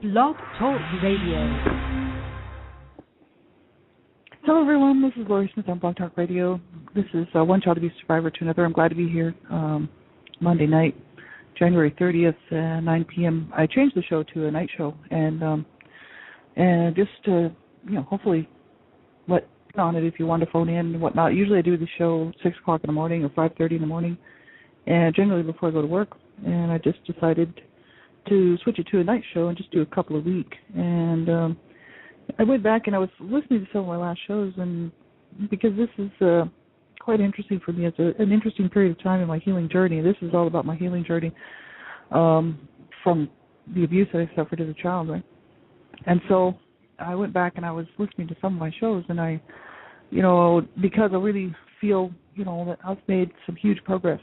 Blog Talk Radio. Hello, everyone. This is Lori Smith on Blog Talk Radio. This is One Child Abuse Survivor to Another. I'm glad to be here Monday night, January 30th, 9 p.m. I changed the show to a night show, and just to, hopefully let on it if you want to phone in and whatnot. Usually I do the show 6 o'clock in the morning or 5:30 in the morning, and generally before I go to work. And I just decided to switch it to a night show and just do a couple a week. And I went back and I was listening to some of my last shows, and because this is quite interesting for me. It's an interesting period of time in my healing journey. This is all about my healing journey from the abuse that I suffered as a child, right? And so I went back and I was listening to some of my shows, and I, because I really feel, that I've made some huge progress.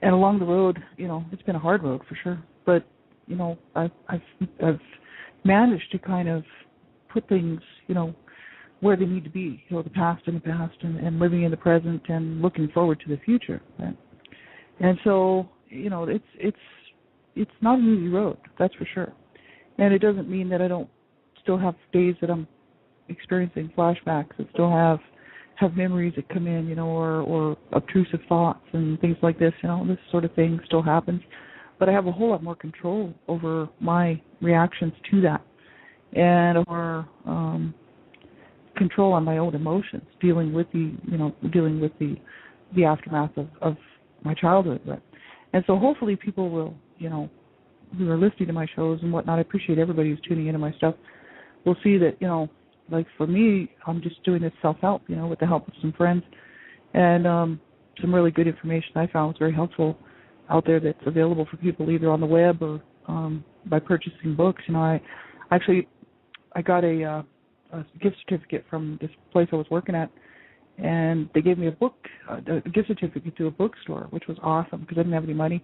And along the road, it's been a hard road for sure, but I've managed to kind of put things, where they need to be, the past in the past, and living in the present and looking forward to the future. Right? And so, it's not an easy road, that's for sure. And it doesn't mean that I don't still have days that I'm experiencing flashbacks, that still have memories that come in, or obtrusive thoughts and things like this. This sort of thing still happens. But I have a whole lot more control over my reactions to that, and over control on my own emotions, dealing with the aftermath of my childhood. Right? And so hopefully people will, who are listening to my shows and whatnot, I appreciate everybody who's tuning into my stuff, will see that, like for me, I'm just doing this self-help, with the help of some friends, and some really good information I found was very helpful out there that's available for people either on the web or by purchasing books. I got a gift certificate from this place I was working at, and they gave me a gift certificate to a bookstore, which was awesome because I didn't have any money.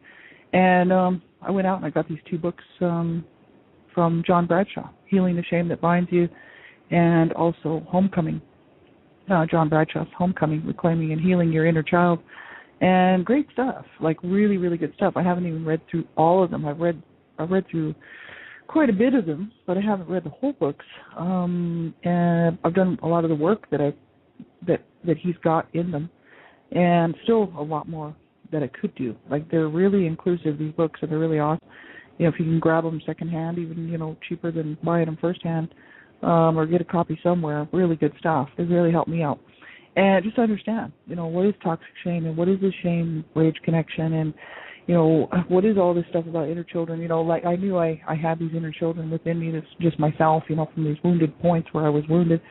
And I went out and I got these 2 books from John Bradshaw, Healing the Shame That Binds You, and also Homecoming, John Bradshaw's Homecoming, Reclaiming and Healing Your Inner Child. And great stuff, like really, really good stuff. I haven't even read through all of them. I've read through quite a bit of them, but I haven't read the whole books. And I've done a lot of the work that he's got in them, and still a lot more that I could do. Like, they're really inclusive, these books, and they're really awesome. If you can grab them secondhand, even cheaper than buying them firsthand, or get a copy somewhere, really good stuff. They really helped me out. And just understand, what is toxic shame, and what is the shame-rage connection, and, what is all this stuff about inner children. Like I knew I had these inner children within me, that's just myself, from these wounded points where I was wounded.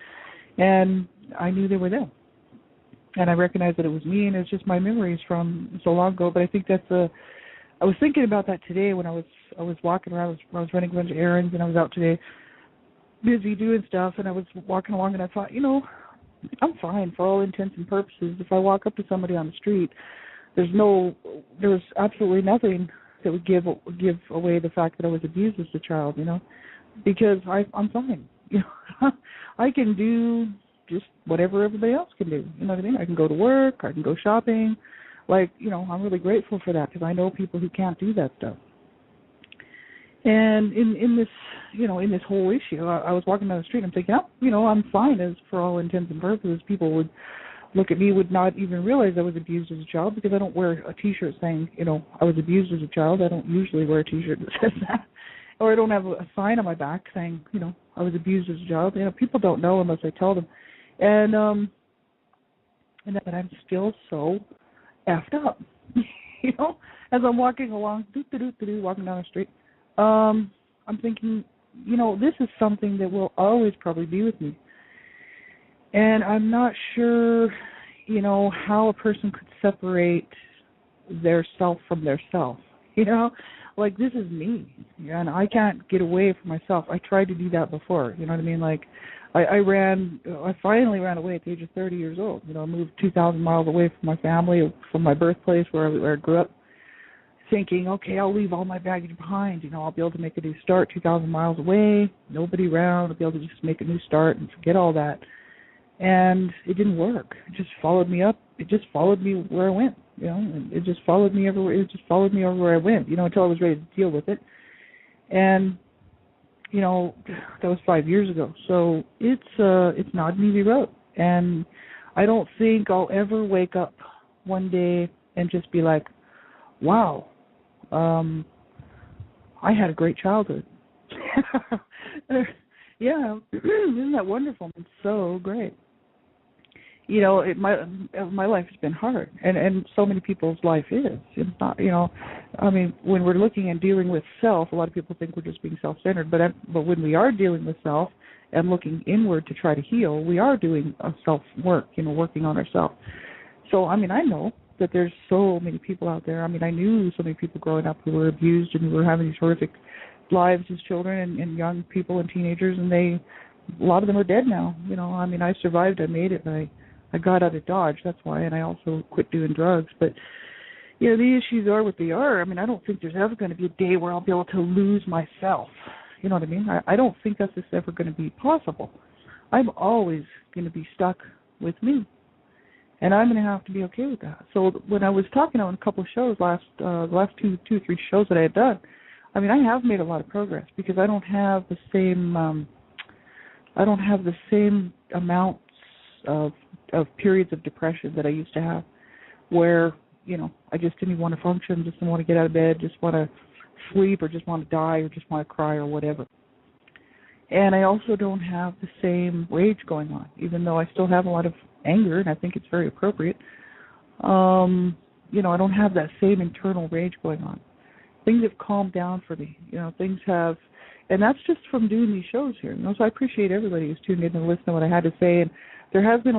And I knew they were there. And I recognized that it was me, and it's just my memories from so long ago. But I think I was thinking about that today when I was walking around. I was running a bunch of errands, and I was out today busy doing stuff, and I was walking along, and I thought, I'm fine for all intents and purposes. If I walk up to somebody on the street, there's absolutely nothing that would give away the fact that I was abused as a child, because I'm fine. I can do just whatever everybody else can do. You know what I mean? I can go to work, I can go shopping. Like, I'm really grateful for that, because I know people who can't do that stuff. And in this, in this whole issue, I was walking down the street and I'm thinking, I'm fine as for all intents and purposes. People would look at me, would not even realize I was abused as a child, because I don't wear a T-shirt saying, I was abused as a child. I don't usually wear a T-shirt that says that. Or I don't have a sign on my back saying, I was abused as a child. People don't know unless I tell them. And that I'm still so effed up, as I'm walking along, walking down the street. I'm thinking, this is something that will always probably be with me. And I'm not sure, how a person could separate their self from their self. Like, this is me, and I can't get away from myself. I tried to do that before, you know what I mean? Like, I finally ran away at the age of 30 years old. I moved 2,000 miles away from my family, from my birthplace where I grew up, thinking, okay, I'll leave all my baggage behind. I'll be able to make a new start 2,000 miles away, nobody around. I'll be able to just make a new start and forget all that. And it didn't work. It just followed me up. It just followed me where I went, and it just followed me everywhere. It just followed me everywhere I went, until I was ready to deal with it. And, that was 5 years ago. So it's not an easy road. And I don't think I'll ever wake up one day and just be like, wow, I had a great childhood. Yeah, isn't that wonderful? It's so great. My life has been hard, and so many people's life is. It's not, when we're looking and dealing with self, a lot of people think we're just being self-centered, but when we are dealing with self and looking inward to try to heal, we are doing a self-work, working on ourselves. So, I know that there's so many people out there. I knew so many people growing up who were abused and who were having these horrific lives as children and young people and teenagers, and a lot of them are dead now. I survived, I made it, and I got out of Dodge, that's why, and I also quit doing drugs. But, the issues are what they are. I don't think there's ever going to be a day where I'll be able to lose myself. You know what I mean? I don't think that's just ever going to be possible. I'm always going to be stuck with me. And I'm going to have to be okay with that. So when I was talking on a couple of shows, last two or three shows that I had done, I have made a lot of progress because I don't have the same amounts of periods of depression that I used to have, where I just didn't want to function, just didn't want to get out of bed, just want to sleep, or just want to die, or just want to cry, or whatever. And I also don't have the same rage going on, even though I still have a lot of anger, and I think it's very appropriate. I don't have that same internal rage going on. Things have calmed down for me. Things have, and that's just from doing these shows here. So I appreciate everybody who's tuned in and listening to what I had to say. And there has been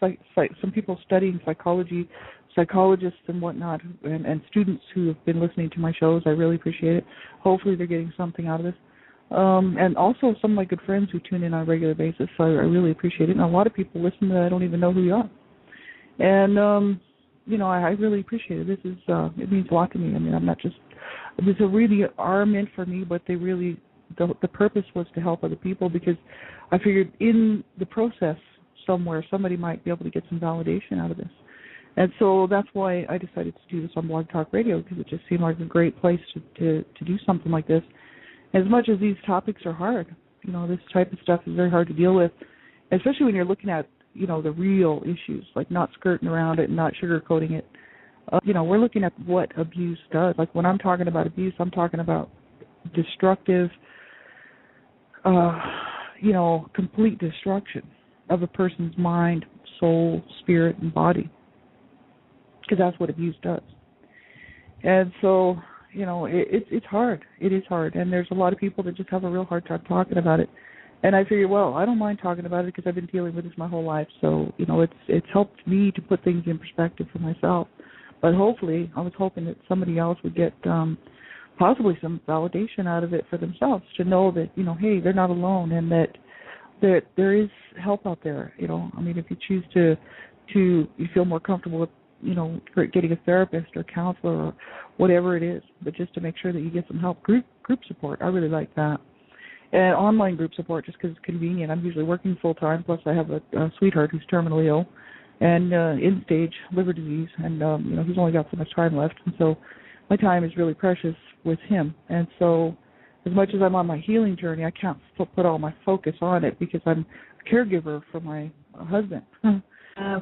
some people studying psychology, psychologists and whatnot, and students who have been listening to my shows. I really appreciate it. Hopefully they're getting something out of this. And also some of my good friends who tune in on a regular basis, so I really appreciate it. And a lot of people listen that I don't even know who you are. And, I really appreciate it. This is, it means a lot to me. I'm not just, these really are meant for me, but they really, the purpose was to help other people, because I figured in the process somewhere somebody might be able to get some validation out of this. And so that's why I decided to do this on Blog Talk Radio, because it just seemed like a great place to do something like this. As much as these topics are hard, this type of stuff is very hard to deal with, especially when you're looking at, the real issues, like not skirting around it and not sugarcoating it. We're looking at what abuse does. Like when I'm talking about abuse, I'm talking about destructive, complete destruction of a person's mind, soul, spirit, and body, because that's what abuse does. And so, it's hard. It is hard, and there's a lot of people that just have a real hard time talking about it. And I figure, well, I don't mind talking about it because I've been dealing with this my whole life. So, it's helped me to put things in perspective for myself. But hopefully, I was hoping that somebody else would get possibly some validation out of it for themselves, to know that, hey, they're not alone, and that there is help out there. If you choose to you feel more comfortable with, getting a therapist or counselor or whatever it is, but just to make sure that you get some help. Group support, I really like that. And online group support, just because it's convenient. I'm usually working full-time, plus I have a sweetheart who's terminally ill and end-stage liver disease, and, he's only got so much time left. And so my time is really precious with him. And so as much as I'm on my healing journey, I can't put all my focus on it, because I'm a caregiver for my husband.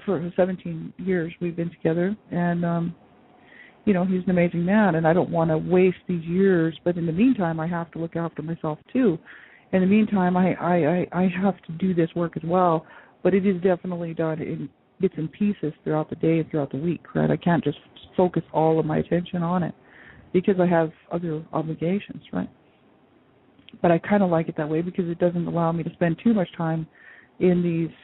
For 17 years we've been together, and he's an amazing man, and I don't want to waste these years. But in the meantime, I have to look after myself too. In the meantime, I have to do this work as well. But it is definitely done in bits and pieces throughout the day and throughout the week. Right? I can't just focus all of my attention on it, because I have other obligations. Right? But I kind of like it that way, because it doesn't allow me to spend too much time in these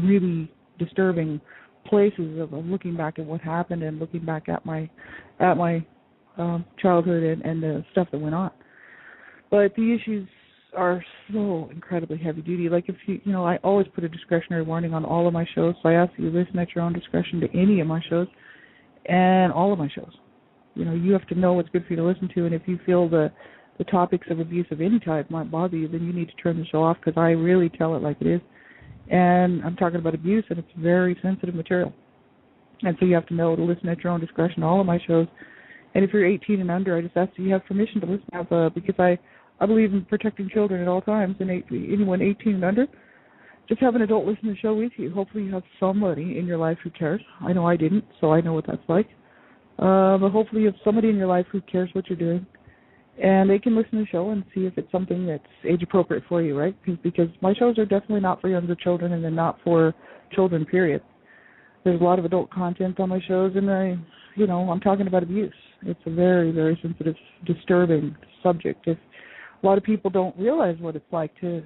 really disturbing places of looking back at what happened and looking back at my childhood and the stuff that went on. But the issues are so incredibly heavy duty. Like, if I always put a discretionary warning on all of my shows, so I ask that you listen at your own discretion to any of my shows and all of my shows. You have to know what's good for you to listen to, and if you feel the topics of abuse of any type might bother you, then you need to turn the show off, because I really tell it like it is. And I'm talking about abuse, and it's very sensitive material. And so you have to know to listen at your own discretion to all of my shows. And if you're 18 and under, I just ask that you have permission to listen, because I I believe in protecting children at all times, and anyone 18 and under. Just have an adult listen to the show with you. Hopefully you have somebody in your life who cares. I know I didn't, so I know what that's like. But hopefully you have somebody in your life who cares what you're doing, and they can listen to the show and see if it's something that's age appropriate for you, right? Because my shows are definitely not for younger children, and they're not for children, period. There's a lot of adult content on my shows, and I'm talking about abuse. It's a very, very sensitive, disturbing subject. If a lot of people don't realize what it's like to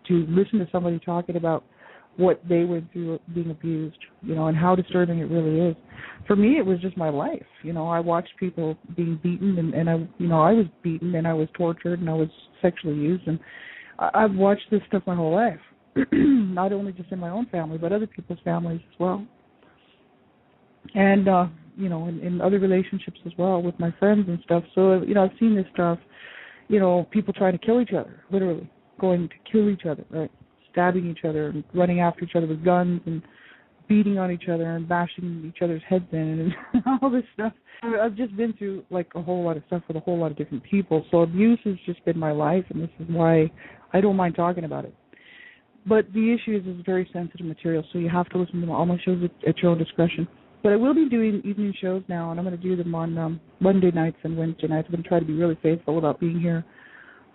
listen to somebody talking about what they went through being abused, and how disturbing it really is. For me, it was just my life. I watched people being beaten, and I was beaten, and I was tortured, and I was sexually used, and I've watched this stuff my whole life, not only just in my own family, but other people's families as well. And, in other relationships as well with my friends and stuff. So, I've seen this stuff, people trying to kill each other, literally going to kill each other, right? Stabbing each other and running after each other with guns and beating on each other and bashing each other's heads in and all this stuff. I've just been through, a whole lot of stuff with a whole lot of different people. So abuse has just been my life, and this is why I don't mind talking about it. But the issue is it's very sensitive material, so you have to listen to all my shows at your own discretion. But I will be doing evening shows now, and I'm going to do them on Monday nights and Wednesday nights. I'm going to try to be really faithful about being here.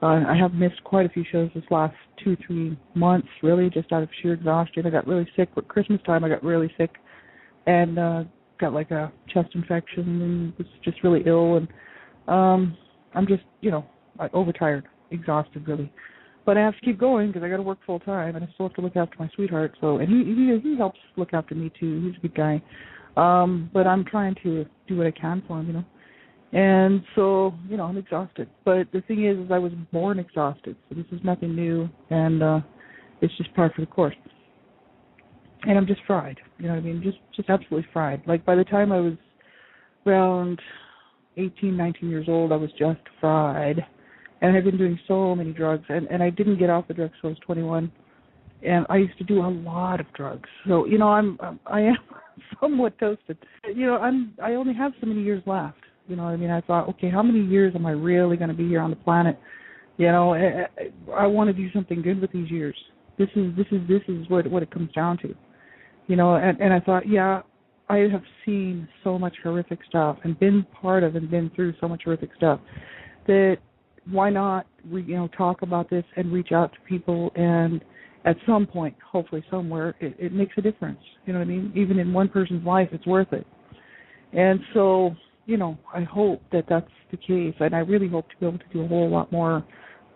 I have missed quite a few shows this last 2-3 months, really, just out of sheer exhaustion. I got really sick. At Christmas time, I got really sick and got a chest infection and was just really ill. And I'm just, overtired, exhausted, really. But I have to keep going because I got to work full time, and I still have to look after my sweetheart. So, and he helps look after me too. He's a good guy. But I'm trying to do what I can for him, And so, I'm exhausted. But the thing is I was born exhausted, so this is nothing new, and it's just par for the course. And I'm just fried, just absolutely fried. By the time I was around 18, 19 years old, I was just fried. And I've been doing so many drugs, and I didn't get off the drugs until I was 21. And I used to do a lot of drugs. So, I am somewhat toasted. I only have so many years left. I thought, okay, how many years am I really going to be here on the planet? I want to do something good with these years. This is what it comes down to. And I thought, yeah, I have seen so much horrific stuff and been part of and been through so much horrific stuff that why not, talk about this and reach out to people, and at some point, hopefully somewhere, it makes a difference. Even in one person's life, it's worth it. And so, I hope that that's the case, and I really hope to be able to do a whole lot more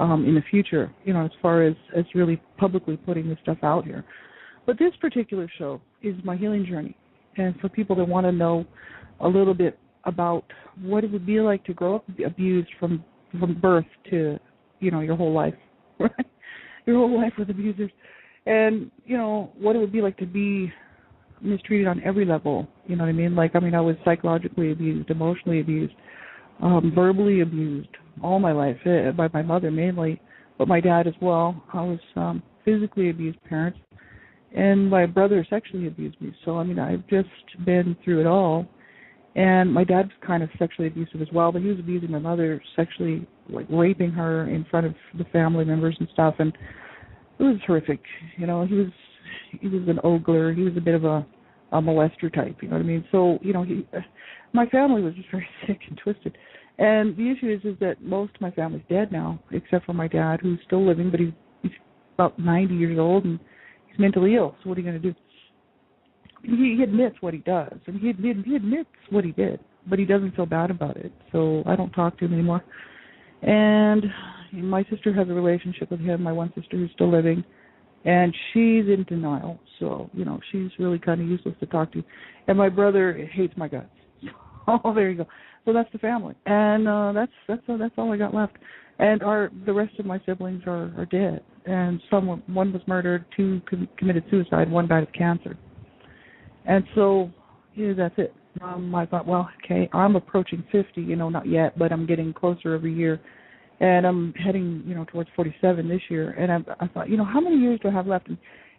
in the future, as far as really publicly putting this stuff out here. But this particular show is my healing journey, and for people that want to know a little bit about what it would be like to grow up abused from birth to, your whole life, right? Your whole life with abusers, and, what it would be like to be mistreated on every level, I was psychologically abused, emotionally abused, verbally abused all my life, by my mother mainly, but my dad as well. I was physically abused parents, and my brother sexually abused me. So, I've just been through it all. And my dad's kind of sexually abusive as well, but he was abusing my mother sexually, raping her in front of the family members and stuff, and it was horrific. He was an ogre. He was a bit of a molester type, So, my family was just very sick and twisted. And the issue is that most of my family's dead now, except for my dad, who's still living, but he's about 90 years old, and he's mentally ill. So what are you going to do? He admits what he does, and he admits what he did, but he doesn't feel bad about it. So I don't talk to him anymore. And my sister has a relationship with him, my one sister who's still living, and she's in denial. So, she's really kind of useless to talk to. And my brother hates my guts. Oh, there you go. So that's the family. And that's all I got left. And the rest of my siblings are dead. And one was murdered, 2 committed suicide, 1 died of cancer. And so, that's it. I thought, well, okay, I'm approaching 50, not yet, but I'm getting closer every year. And I'm heading, towards 47 this year. And I thought, how many years do I have left?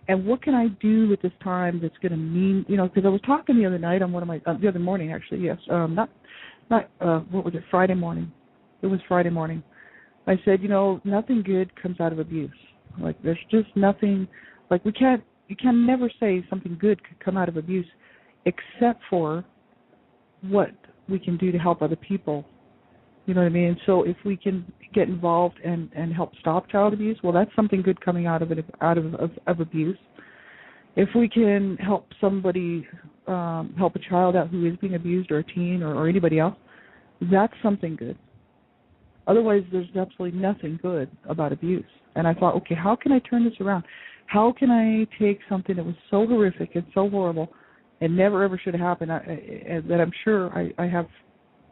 And what can I do with this time that's going to mean, because I was talking the other night on one of my, the other morning, actually, yes. What was it, Friday morning. It was Friday morning. I said, nothing good comes out of abuse. Like, there's just nothing, like, you can never say something good could come out of abuse except for what we can do to help other people. You know what I mean? So if we can get involved and help stop child abuse, well, that's something good coming out of abuse. If we can help somebody, help a child out who is being abused, or a teen, or anybody else, that's something good. Otherwise, there's absolutely nothing good about abuse. And I thought, okay, how can I turn this around? How can I take something that was so horrific and so horrible and never ever should have happened, that I'm sure I have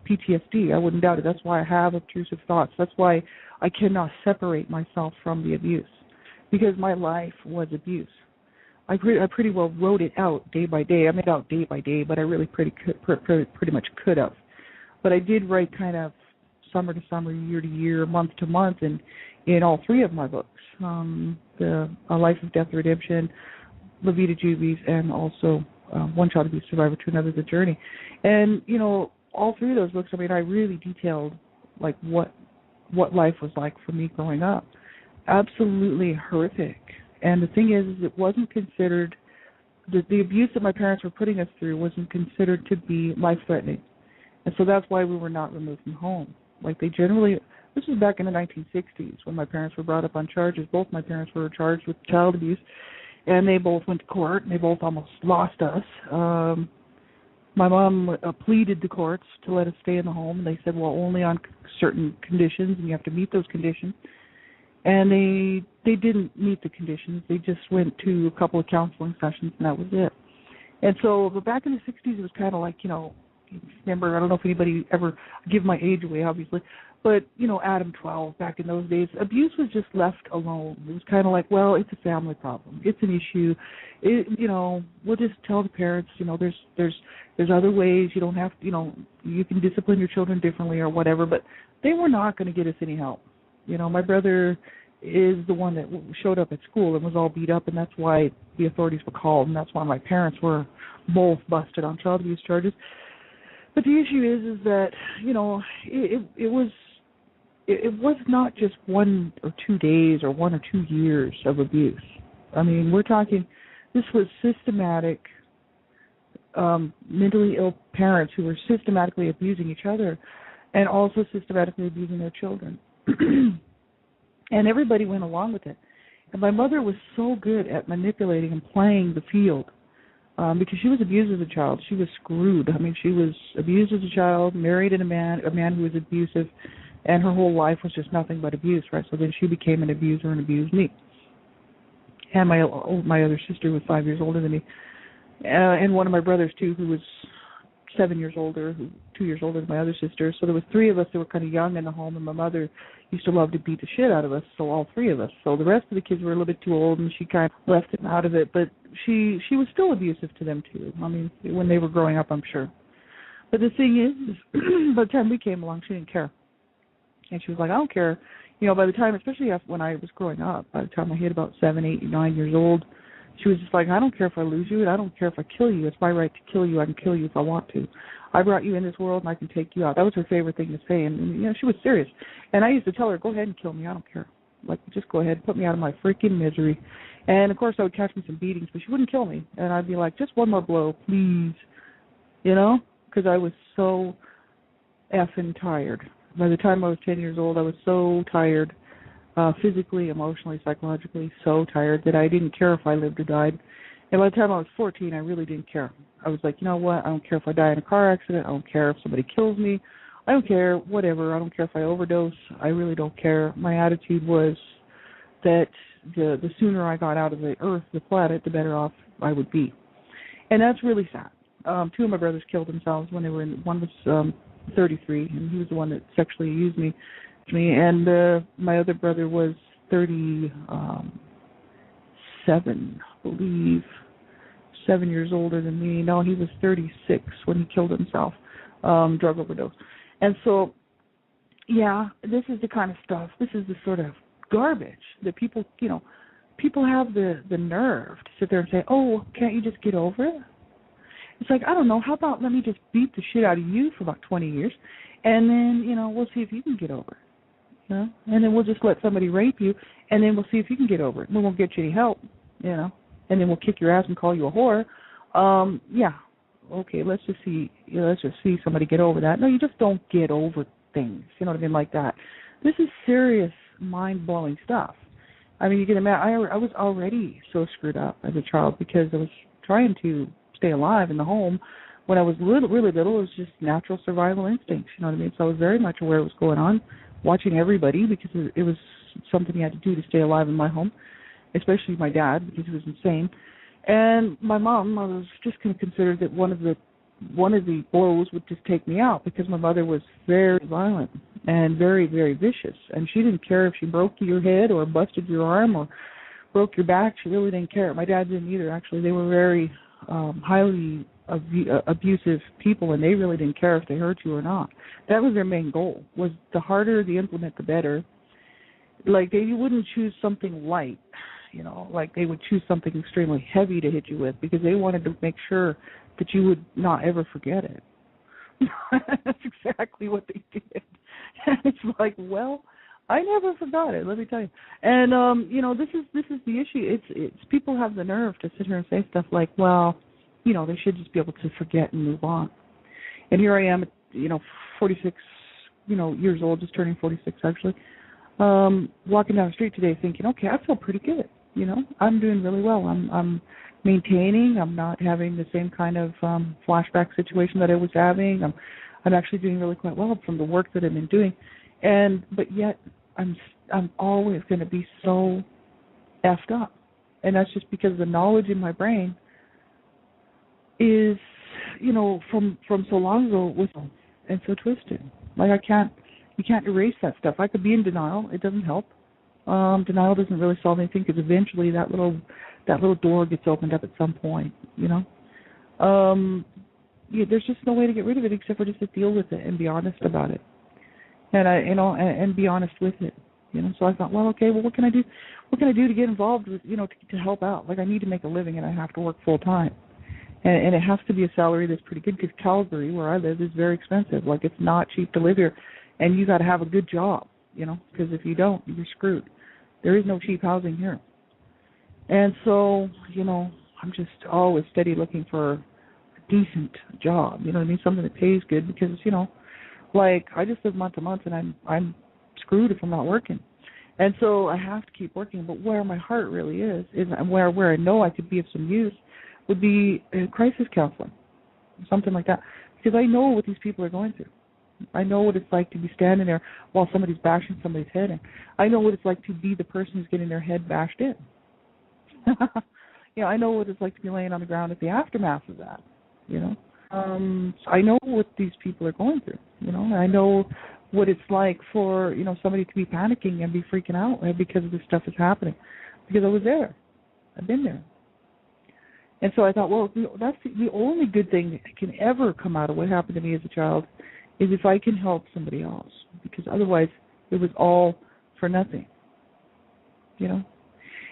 PTSD. I wouldn't doubt it. That's why I have obtrusive thoughts. That's why I cannot separate myself from the abuse, because my life was abuse. I pretty well wrote it out day by day. I made it out day by day, but I really pretty much could have. But I did write kind of summer to summer, year to year, month to month, and in all three of my books, the A Life of Death Redemption, La Vida Jubies, and also One Child Abuse Survivor to Another, The Journey. And, all three of those books, I mean, I really detailed, like, what life was like for me growing up. Absolutely horrific. And the thing is it wasn't considered, the abuse that my parents were putting us through wasn't considered to be life-threatening. And so that's why we were not removed from home. Like, they generally, this was back in the 1960s when my parents were brought up on charges. Both my parents were charged with child abuse, and they both went to court, and they both almost lost us. My mom pleaded the courts to let us stay in the home, and they said, well, only on certain conditions, and you have to meet those conditions. And they didn't meet the conditions. They just went to a couple of counseling sessions, and that was it. And so, but back in the 60s, it was kind of like, remember, I don't know if anybody ever give my age away, obviously, but, Adam 12, back in those days, abuse was just left alone. It was kind of like, well, it's a family problem. It's an issue. We'll just tell the parents, there's other ways. You don't have to, you can discipline your children differently or whatever, but they were not going to get us any help. My brother is the one that showed up at school and was all beat up, and that's why the authorities were called, and that's why my parents were both busted on child abuse charges. But the issue is that, it was not just 1 or 2 days or 1 or 2 years of abuse. I mean, we're talking, this was systematic, mentally ill parents who were systematically abusing each other and also systematically abusing their children. And everybody went along with it. And my mother was so good at manipulating and playing the field. Because she was abused as a child. She was screwed. I mean, she was abused as a child, married a man who was abusive, and her whole life was just nothing but abuse, right? So then she became an abuser and abused me. And my other sister was 5 years older than me. And one of my brothers, too, who was 7 years older, 2 years older than my other sister. So there was three of us that were kind of young in the home, and my mother used to love to beat the shit out of us, so all three of us. So the rest of the kids were a little bit too old, and she kind of left them out of it. But she was still abusive to them, too. I mean, when they were growing up, I'm sure. But the thing is by the time we came along, she didn't care. And she was like, I don't care. By the time, especially when I was growing up, by the time I hit about 7, 8, 9 years old, she was just like, I don't care if I lose you, and I don't care if I kill you. It's my right to kill you. I can kill you if I want to. I brought you in this world, and I can take you out. That was her favorite thing to say, and she was serious. And I used to tell her, go ahead and kill me. I don't care. Like, just go ahead, put me out of my freaking misery. And, of course, I would catch me some beatings, but she wouldn't kill me. And I'd be like, just one more blow, please, because I was so effing tired. By the time I was 10 years old, I was so tired, physically, emotionally, psychologically, so tired that I didn't care if I lived or died. And by the time I was 14, I really didn't care. I was like, you know what, I don't care if I die in a car accident. I don't care if somebody kills me. I don't care, whatever. I don't care if I overdose. I really don't care. My attitude was that the sooner I got out of the earth, the planet, the better off I would be. And that's really sad. Two of my brothers killed themselves when they were one was 33, and he was the one that sexually used me. And my other brother was 37, I believe, 7 years older than me. No, he was 36 when he killed himself, drug overdose. And so, yeah, this is the kind of stuff, this is the sort of garbage that people have the nerve to sit there and say, oh, can't you just get over it? It's like, I don't know, how about let me just beat the shit out of you for about 20 years, and then, we'll see if you can get over it. you know, and then we'll just let somebody rape you, and then we'll see if you can get over it. We won't get you any help, you know, and then we'll kick your ass and call you a whore. Yeah, okay, let's just see somebody get over that. No, you just don't get over things, you know what I mean, like that. This is serious, mind-blowing stuff. I mean, you can imagine, I was already so screwed up as a child because I was trying to stay alive in the home. When I was really little, it was just natural survival instincts, you know what I mean? So I was very much aware of what was going on, watching everybody because it was something you had to do to stay alive in my home, especially my dad because he was insane. And my mom, I was just going to consider that one of the blows would just take me out because my mother was very violent and very, very vicious. And she didn't care if she broke your head or busted your arm or broke your back. She really didn't care. My dad didn't either, actually. They were very highly abusive people, and they really didn't care if they hurt you or not. That was their main goal, was the harder the implement, the better. Like, they wouldn't choose something light, you know, like they would choose something extremely heavy to hit you with because they wanted to make sure that you would not ever forget it. That's exactly what they did. And it's like, well, I never forgot it, let me tell you. And you know, this is the issue. It's people have the nerve to sit here and say stuff like, well, you know, they should just be able to forget and move on. And here I am, you know, 46, you know, years old, just turning 46 actually. Walking down the street today thinking, okay, I feel pretty good. You know, I'm doing really well. I'm maintaining. I'm not having the same kind of flashback situation that I was having. I'm actually doing really quite well from the work that I've been doing. But yet I'm always going to be so effed up. And that's just because the knowledge in my brain is, you know, from so long ago was and so twisted. Like you can't erase that stuff. I could be in denial. It doesn't help. Denial doesn't really solve anything because eventually that little door gets opened up at some point, you know. Yeah, there's just no way to get rid of it except for just to deal with it and be honest about it, and be honest with it, you know. So I thought, well, okay, well, what can I do? What can I do to get involved with, you know, to help out? Like, I need to make a living and I have to work full time, and it has to be a salary that's pretty good because Calgary, where I live, is very expensive. Like, it's not cheap to live here, and you got to have a good job, you know, because if you don't, you're screwed. There is no cheap housing here. And so, you know, I'm just always steady looking for a decent job, you know what I mean, something that pays good because, you know, like, I just live month to month and I'm screwed if I'm not working. And so I have to keep working, but where my heart really is where I know I could be of some use would be crisis counseling, something like that, because I know what these people are going through. I know what it's like to be standing there while somebody's bashing somebody's head in. I know what it's like to be the person who's getting their head bashed in. You know, I know what it's like to be laying on the ground at the aftermath of that, you know. I know what these people are going through, you know. I know what it's like for, you know, somebody to be panicking and be freaking out because this stuff is happening, because I was there. I've been there. And so I thought, well, you know, that's the only good thing that can ever come out of what happened to me as a child is if I can help somebody else, because otherwise it was all for nothing, you know.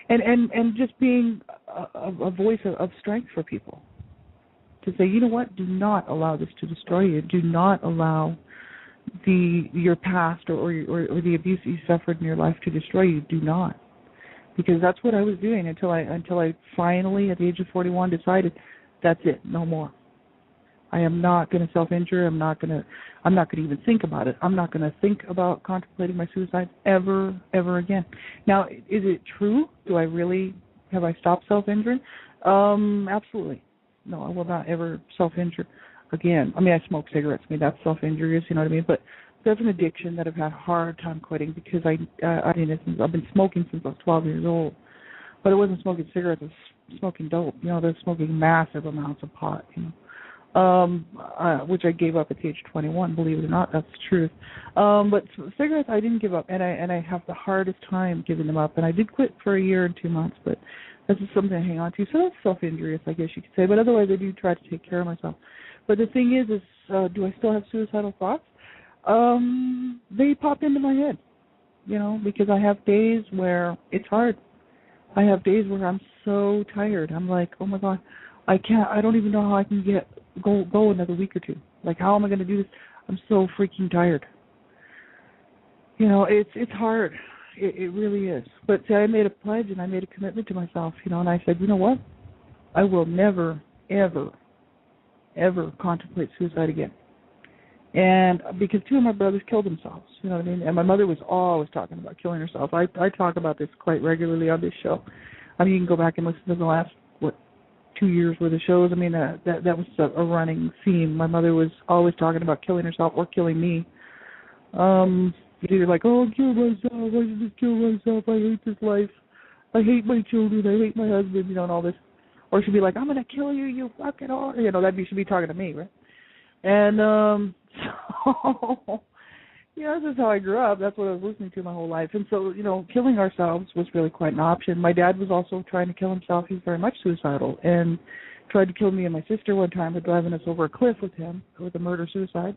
And just being a voice of strength for people, to say, you know what, do not allow this to destroy you. Do not allow your past or the abuse that you suffered in your life to destroy you. Do not, because that's what I was doing until I finally, at the age of 41, decided that's it, no more. I am not going to self-injure. I'm not going to even think about it. I'm not going to think about contemplating my suicide ever again. Now, is it true? Have I stopped self-injuring? Absolutely. No, I will not ever self-injure again. I mean, I smoke cigarettes. I mean, that's self-injurious, you know what I mean? But that's an addiction that I've had a hard time quitting because I've been smoking since I was 12 years old. But I wasn't smoking cigarettes. I was smoking dope. You know, I was smoking massive amounts of pot, you know. Which I gave up at the age of 21, believe it or not, that's the truth. But cigarettes I didn't give up, and I have the hardest time giving them up. And I did quit for a year and 2 months, but this is something I hang on to. So that's self-injurious, I guess you could say. But otherwise, I do try to take care of myself. But the thing is do I still have suicidal thoughts? They pop into my head, you know, because I have days where it's hard. I have days where I'm so tired. I'm like, oh my God, I don't even know how I can go another week or two. Like, how am I going to do this? I'm so freaking tired. it's hard. It really is. But see, I made a pledge and I made a commitment to myself, and I said, you know what? I will never, ever, ever contemplate suicide again. And because two of my brothers killed themselves, you know what I mean? And my mother was always talking about killing herself. I talk about this quite regularly on this show. I mean, you can go back and listen to the last, 2 years worth of shows. I mean, that was a running theme. My mother was always talking about killing herself or killing me. Either like, oh, kill myself, I should just kill myself, I hate this life, I hate my children, I hate my husband, and all this. Or she'd be like, I'm going to kill you, you fucking whore. She'd be talking to me, right? And so, this is how I grew up. That's what I was listening to my whole life. And so, killing ourselves was really quite an option. My dad was also trying to kill himself. He was very much suicidal and tried to kill me and my sister one time by driving us over a cliff with him with a murder-suicide.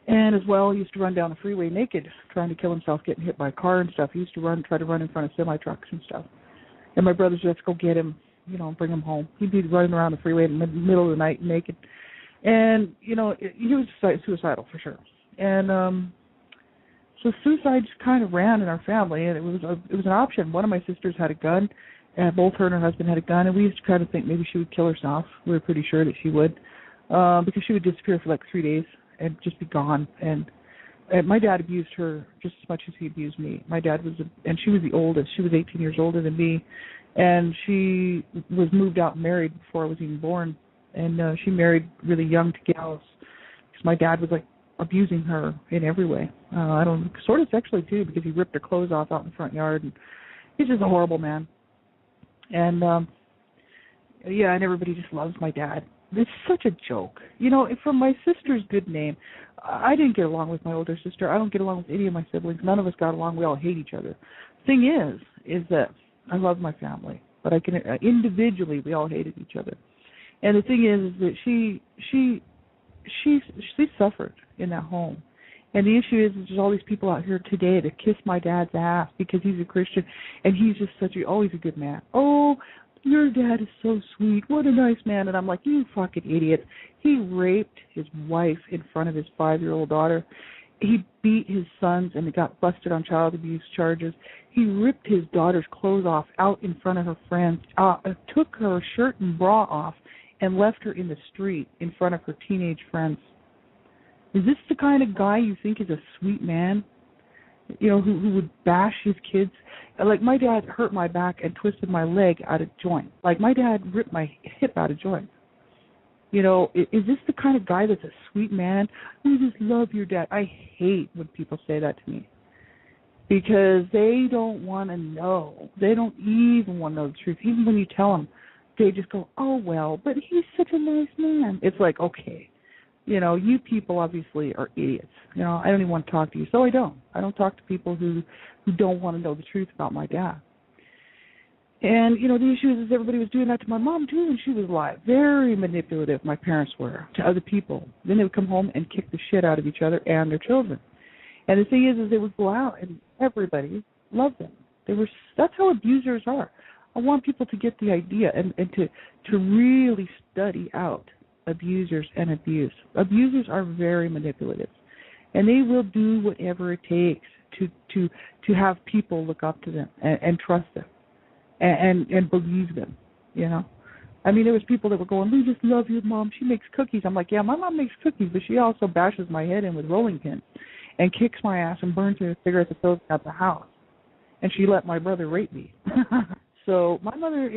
And as well, he used to run down the freeway naked, trying to kill himself, getting hit by a car and stuff. He used to try to run in front of semi-trucks and stuff. And my brothers would have to go get him, bring him home. He'd be running around the freeway in the middle of the night naked. And, he was suicidal for sure. And so suicide just kind of ran in our family, and it was an option. One of my sisters had a gun, and both her and her husband had a gun, and we used to kind of think maybe she would kill herself. We were pretty sure that she would, because she would disappear for like 3 days and just be gone. And my dad abused her just as much as he abused me. My dad and she was the oldest. She was 18 years older than me, and she was moved out and married before I was even born. And she married really young to gals, because my dad was like abusing her in every way. Sort of sexually too, because he ripped her clothes off out in the front yard, and he's just a horrible man. And and everybody just loves my dad. It's such a joke. From my sister's good name, I didn't get along with my older sister. I don't get along with any of my siblings. None of us got along. We all hate each other. Thing is that I love my family, but I can individually we all hated each other. And the thing is that she suffered in that home. And the issue is there's all these people out here today that kiss my dad's ass because he's a Christian, and he's just always a good man. Oh, your dad is so sweet. What a nice man. And I'm like, you fucking idiot. He raped his wife in front of his 5-year-old daughter. He beat his sons and got busted on child abuse charges. He ripped his daughter's clothes off out in front of her friends, took her shirt and bra off, and left her in the street in front of her teenage friends. Is this the kind of guy you think is a sweet man? Who would bash his kids? Like, my dad hurt my back and twisted my leg out of joint. Like, my dad ripped my hip out of joint. Is this the kind of guy that's a sweet man? We just love your dad. I hate when people say that to me, because they don't want to know. They don't even want to know the truth. Even when you tell them, they just go, oh, well, but he's such a nice man. It's like, okay, you people obviously are idiots. I don't even want to talk to you. So I don't. I don't talk to people who don't want to know the truth about my dad. And, the issue is everybody was doing that to my mom, too, when she was alive. Very manipulative, my parents were, to other people. Then they would come home and kick the shit out of each other and their children. And the thing is they would go out and everybody loved them. That's how abusers are. I want people to get the idea and to really study out abusers and abuse. Abusers are very manipulative, and they will do whatever it takes to have people look up to them and trust them and believe them. I mean, there was people that were going, we just love your mom. She makes cookies. I'm like, yeah, my mom makes cookies, but she also bashes my head in with rolling pins and kicks my ass and burns me with cigarettes and throws me out the house. And she let my brother rape me. So my mother,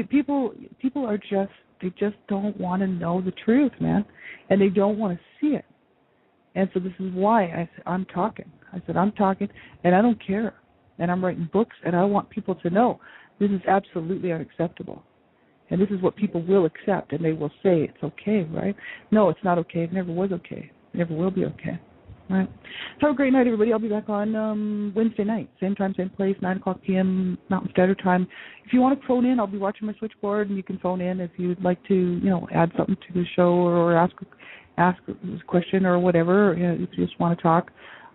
people are they just don't want to know the truth, man, and they don't want to see it. And so this is why I'm talking. I said, I'm talking, and I don't care. And I'm writing books, and I want people to know this is absolutely unacceptable. And this is what people will accept, and they will say it's okay, right? No, it's not okay. It never was okay. It never will be okay. All right. Have a great night, everybody. I'll be back on Wednesday night, same time, same place, 9 o'clock p.m. Mountain Standard Time. If you want to phone in, I'll be watching my switchboard, and you can phone in if you'd like to, add something to the show or ask a question or whatever. If you just want to talk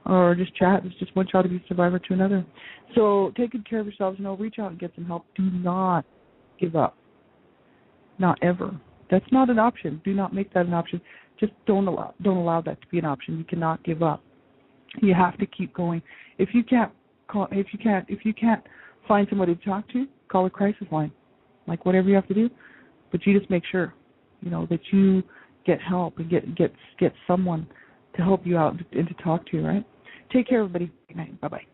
or just chat. It's just one child abuse survivor to another. So take good care of yourselves. Reach out and get some help. Do not give up. Not ever. That's not an option. Do not make that an option. Just don't allow that to be an option. You cannot give up. You have to keep going. If you can't find somebody to talk to, call a crisis line. Like whatever you have to do, but you just make sure, that you get help and get someone to help you out and to talk to you, right? Take care, everybody. Good night. Bye-bye.